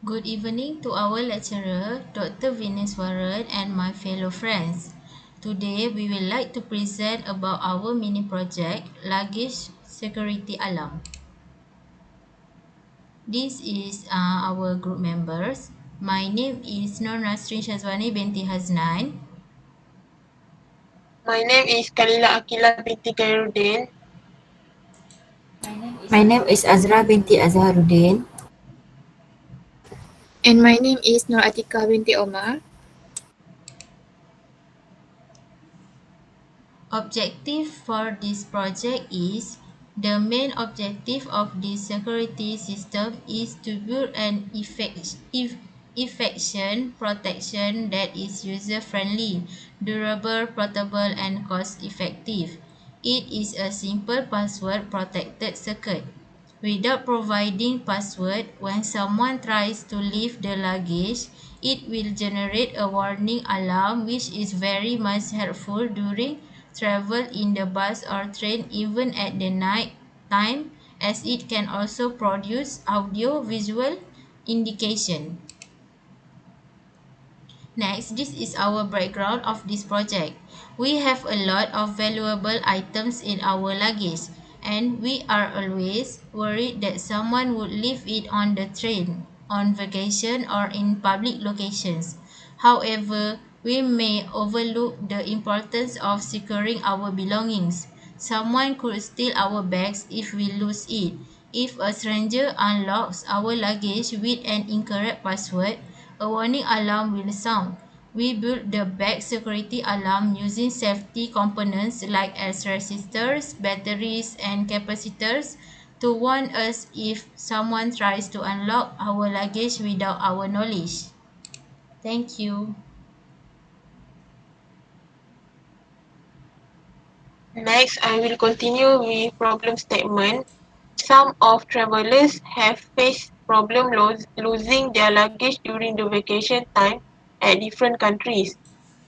Good evening to our lecturer, Dr. Vineswaran, and my fellow friends. Today, we will like to present about our mini project, Luggage Security Alarm. This is our group members. My name is Nur Nasrin Shazwani binti Haznan. My name is Kalila Akila binti Khairuddin. My name is Azra binti Azharuddin. And my name is Nur Atika binti Omar. Objective for this project is the main objective of this security system is to build an infection protection that is user-friendly, durable, portable, and cost-effective. It is a simple password-protected circuit. Without providing password, when someone tries to leave the luggage, it will generate a warning alarm which is very much helpful during travel in the bus or train even at the night time, as it can also produce audio visual indication. Next, this is our background of this project. We have a lot of valuable items in our luggage, and we are always worried that someone would leave it on the train, on vacation, or in public locations. However, we may overlook the importance of securing our belongings. Someone could steal our bags if we lose it. If a stranger unlocks our luggage with an incorrect password, a warning alarm will sound. We built the bag security alarm using safety components like edge resistors, batteries, and capacitors to warn us if someone tries to unlock our luggage without our knowledge. Thank you. Next, I will continue with problem statement. Some of travelers have faced problem losing their luggage during the vacation time at different countries.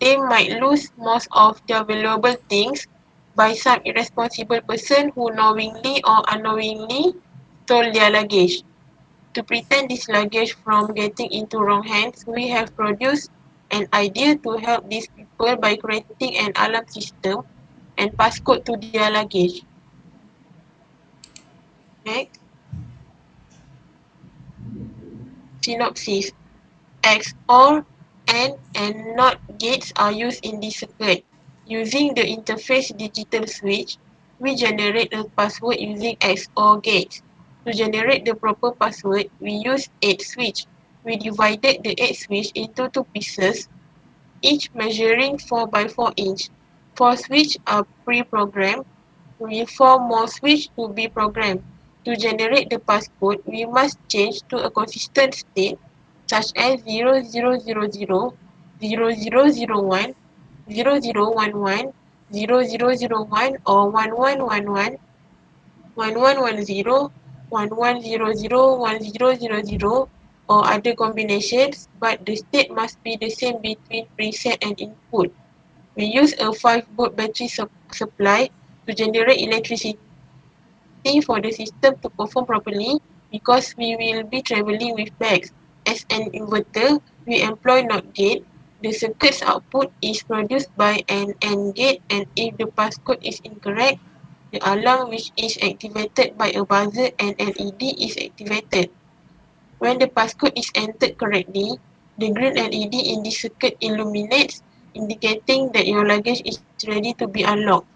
They might lose most of their valuable things by some irresponsible person who knowingly or unknowingly stole their luggage. To prevent this luggage from getting into wrong hands, we have produced an idea to help these people by creating an alarm system and passcode to their luggage. Next, synopsis. XOR, and NOT gates are used in this circuit. Using the interface digital switch, we generate a password using XOR gates. To generate the proper password, we use 8 switch. We divided the 8 switch into 2 pieces, each measuring 4 by 4 inch. 4 switches are pre-programmed, with 4 more switches to be programmed. To generate the passcode, we must change to a consistent state such as 0000, 0001, 0011, 0001, or 1111, 1110, 1100, 1000, or other combinations, but the state must be the same between preset and input. We use a 5-volt battery supply to generate electricity for the system to perform properly because we will be traveling with bags. As an inverter, we employ NOT gate. The circuit's output is produced by an AND gate, and if the passcode is incorrect, the alarm which is activated by a buzzer and LED is activated. When the passcode is entered correctly, the green LED in the circuit illuminates, indicating that your luggage is ready to be unlocked.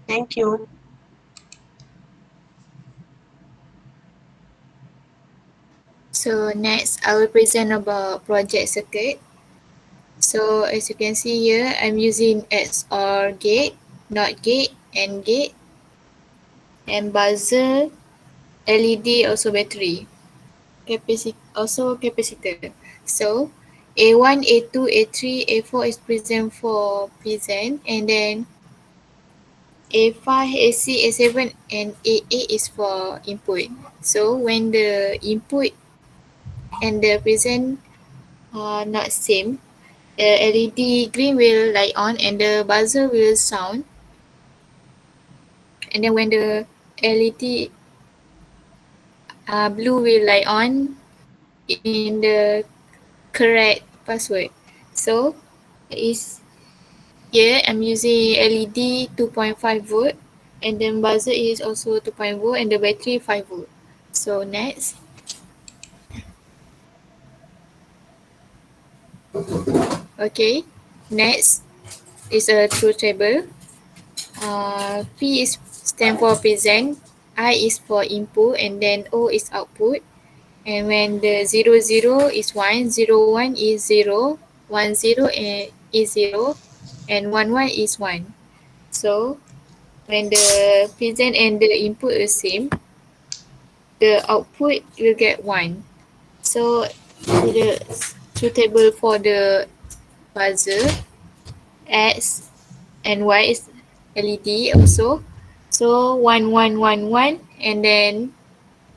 Thank you. So next, I will present about project circuit. So as you can see here, I'm using XOR gate, NOT gate, AND gate, and buzzer, LED, also battery, also capacitor. So A1, A2, A3, A4 is present for present, and then A5, AC, A7, and A8 is for input. So when the input and the present are not same, the LED green will light on and the buzzer will sound. And then when the LED blue will light on, in the correct password. So is here I'm using LED 2.5 volt and then buzzer is also 2.0 volt and the battery 5 volt. So next. Okay, next is a truth table. P is stand for present, I is for input, and then O is output. And when the 00 is 1, 01 is 0, 10 is 0, and 11 is 1. So when the present and the input is same, the output will get 1. So the truth table for the buzzer, X and Y is LED also. So 1111 and then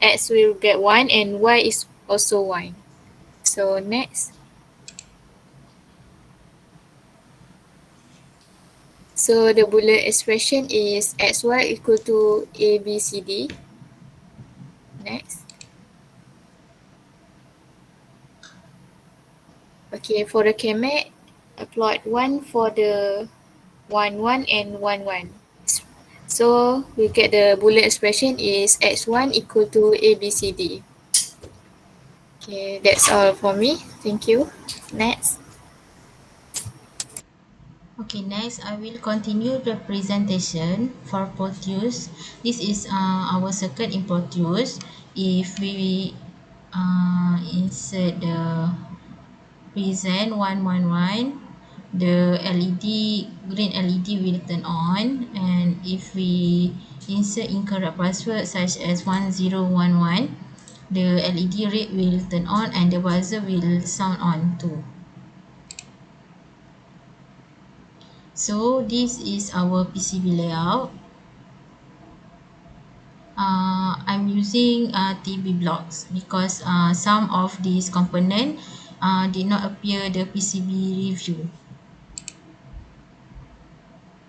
X will get 1 and Y is also 1. So next. So the Boolean expression is XY equal to ABCD. Next. Okay, for the KMAC, plot 1 for the 1 1 and 1 1. So we get the Boolean expression is X1 equal to ABCD. Okay, that's all for me. Thank you. Next. Okay, next I will continue the presentation for Proteus. This is our circuit in Proteus. If we insert the present 111, the LED green LED will turn on, and if we insert incorrect password such as 1011, the LED red will turn on and the buzzer will sound on too. So this is our PCB layout. I'm using TB blocks because some of these components did not appear the PCB review.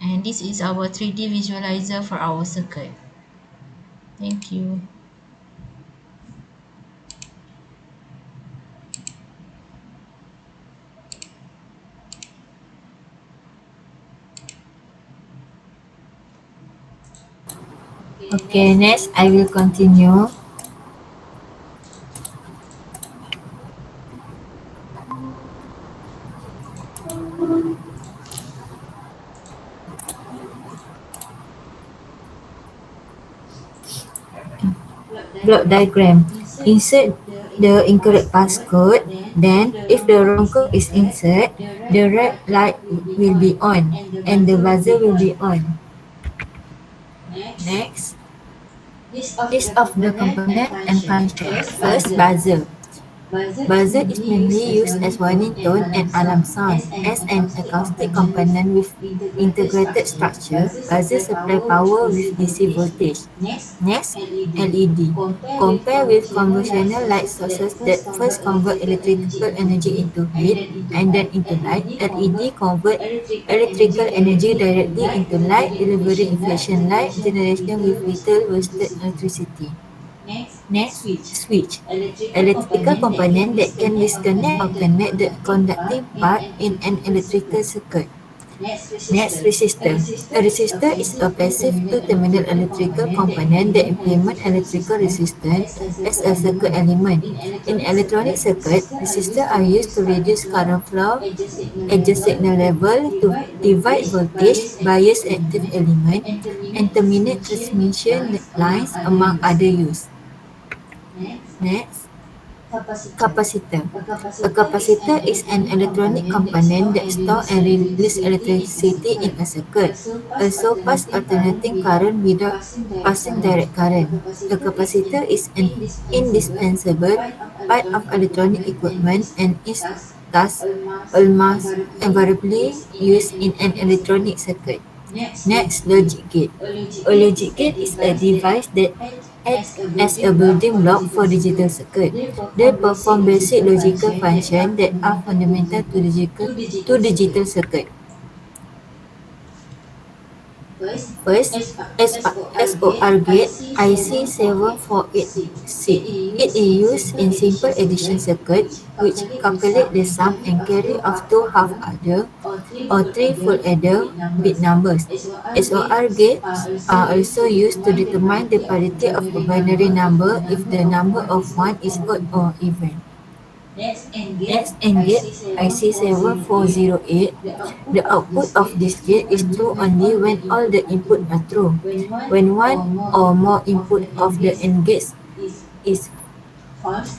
And this is our 3D visualizer for our circuit. Thank you. Okay, next I will continue. Block diagram. Insert the incorrect passcode. Then, if the wrong code is inserted, the red light will be on and the buzzer will be on. Next, list of the component and function. First, buzzer. Buzzer is mainly used as warning tone and alarm sound. As an acoustic component with integrated structure, buzzer supply power with DC voltage. Next, LED. Compare with conventional light sources that first convert electrical energy into heat and then into light. LED convert electrical energy directly into light, delivering efficient light generation with little wasted electricity. Next, switch. Electrical component that can disconnect or connect the conducting part in an electrical circuit. Next, resistor. A resistor is a passive two-terminal electrical component that implements electrical resistance as a circuit element. In electronic circuit, resistors are used to reduce current flow, adjust signal level, to divide voltage, bias active element, and terminate transmission lines, among other use. Next, capacitor. A capacitor is an electronic component that stores and releases electricity in a circuit, also pass alternating current without passing direct current. A capacitor is an indispensable part of electronic equipment and is thus almost invariably used in an electronic circuit. Next, logic gate. A logic gate is a device that acts as a building block for digital circuit. They perform basic logical functions that are fundamental to digital circuit. First, SOR gate IC7486. It is used in simple addition circuit which calculate the sum and carry of two half-adder or three full-adder bit numbers. SOR gates are also used to determine the parity of a binary number if the number of one is odd or even. Next, AND gate IC7408. The output of this gate is true only when all the input are true. When one or more input of the AND gates is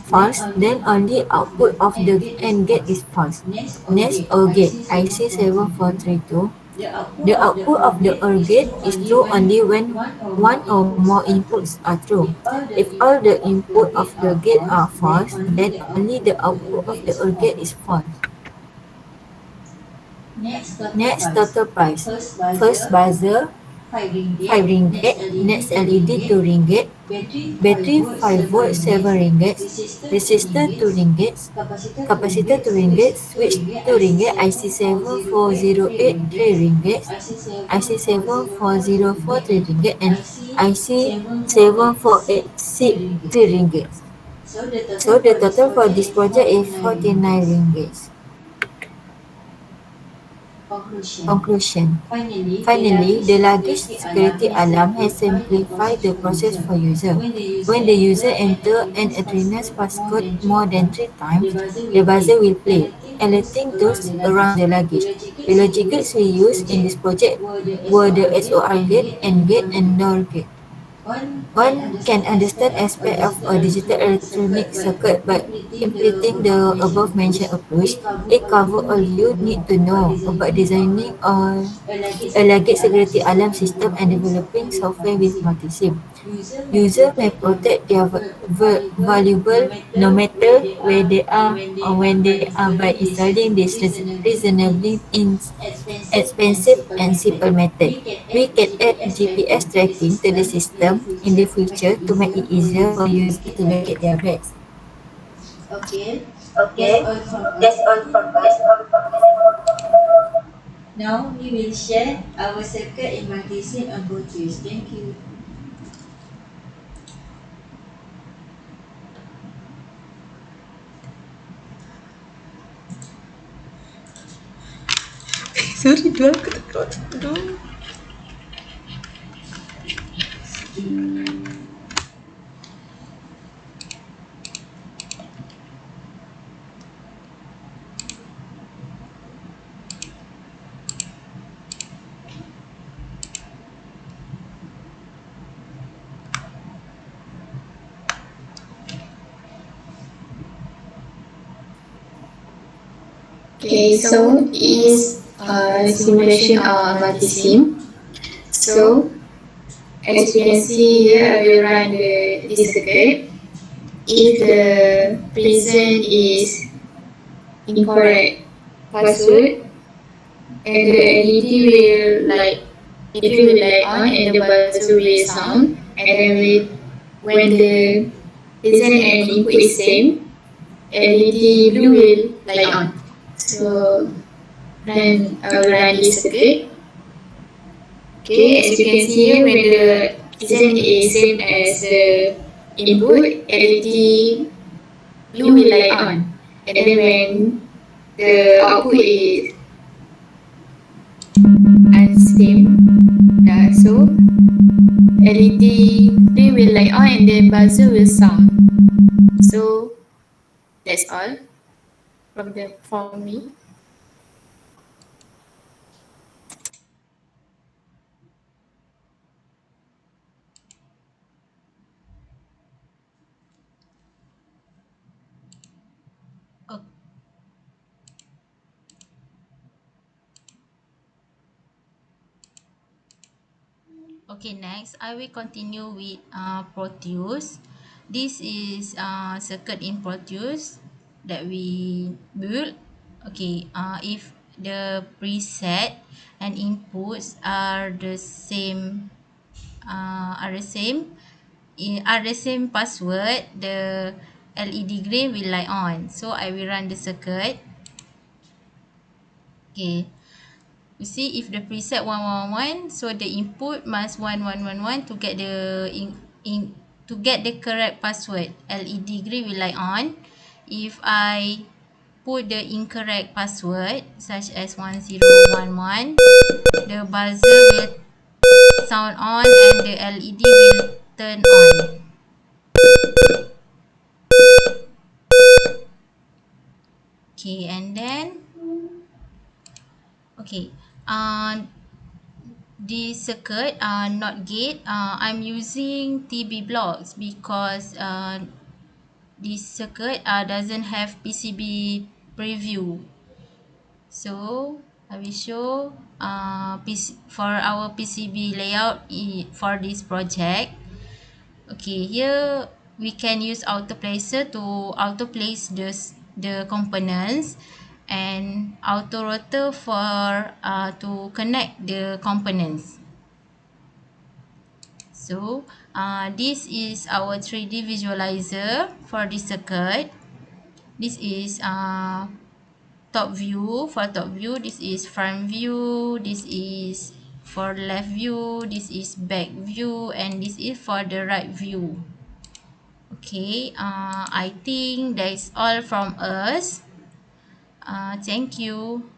false, then only output of the AND gate is false. Next, OR gate IC7432. The output of the OR gate is true only when one or more inputs are true. If all the input of the gate are false, then only the output of the OR gate is false. Next, total price. First buzzer, 5 ringgit. Next LED, 2 ringgit. Battery 5 volt, 7 ringgit. Resistor 2 ringgit. Capacitor 2 ringgit. Switch 2 ringgit. IC7408, 3 ringgit. IC7404, 3 ringgit. And IC7486, 3 ringgit. So the total for this project is 49 ringgit. Conclusion. Finally, the luggage security alarm has simplified the process for user. When the user enter an address passcode more than 3 times, the buzzer will play, alerting those around the luggage. The logic gates we used in this project were the SOR gate, AND gate, and NOR gate. One can understand aspect of a digital electronic circuit by implementing the above mentioned approach. It covers all you need to know about designing a luggage security alarm system and developing software with multi-SIM. Users may protect their valuable no matter where they are or when they are by installing this reasonably expensive and simple method. We can add GPS tracking to the system in the future to make it easier for users to locate their bags. Okay, that's all from us. Now we will share our circuit in multi-SIM approaches. Thank you. Sorry, dua aku tak keluar dulu. Okay, so it is a simulation of multi-sim. So as you can see here, I will run this circuit. If the present is incorrect password, and the LED will light on and the buzzer will sound, and then when the present and input is same, LED blue will light on. So then I will run this circuit. Okay, as you can see here, when the present is same as the input, LED blue will light on. And then when the output is unsame, so LED green will light on and then buzzer will sound. So that's all from me. O- Okay, next I will continue with Proteus. This is circuit in Proteus that we built. Okay, if the preset and inputs are the same, are the same password, the LED green will light on. So I will run the circuit. Okay. You see, if the preset 111, so the input must 1111 to get the to get the correct password. LED green will light on. If I put the incorrect password, such as 1011, the buzzer will sound on and the LED will turn on. Okay, and then okay, this circuit, not gate, I'm using TB blocks because this circuit doesn't have PCB preview. So I will show for our PCB layout for this project. Okay, here we can use auto placer to auto place the components, and auto rotor for to connect the components. So this is our 3D visualizer for this circuit. This is top view. For top view, this is front view, this is for left view, this is back view, and this is for the right view. Okay, I think that's all from us. Thank you.